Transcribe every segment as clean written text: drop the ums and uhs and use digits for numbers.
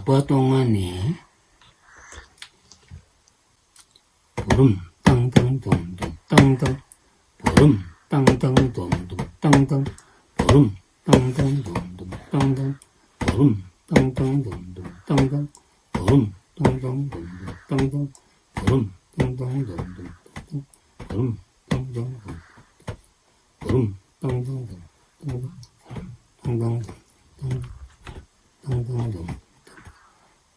부바 동안에 보름 땅땅동동 땅땅 보름 땅땅동동 땅땅 보름 땅땅동동 땅땅 보름 땅땅동동 땅땅 보름 땅땅동동 땅땅 보름 땅땅동동 땅땅 보름 땅땅동동 보름 땅땅동동 땅땅 땅땅동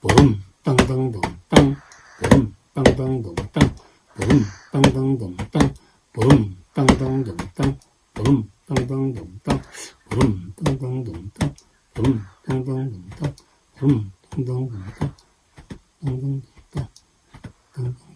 보름 땅땅동 땅 보름 땅땅동 땅 보름 땅땅동 땅 보름 땅땅동 땅 보름 땅땅동 땅 보름 땅땅동 땅 보름 땅땅동 땅 보름 땅땅동 땅 땅땅동 땅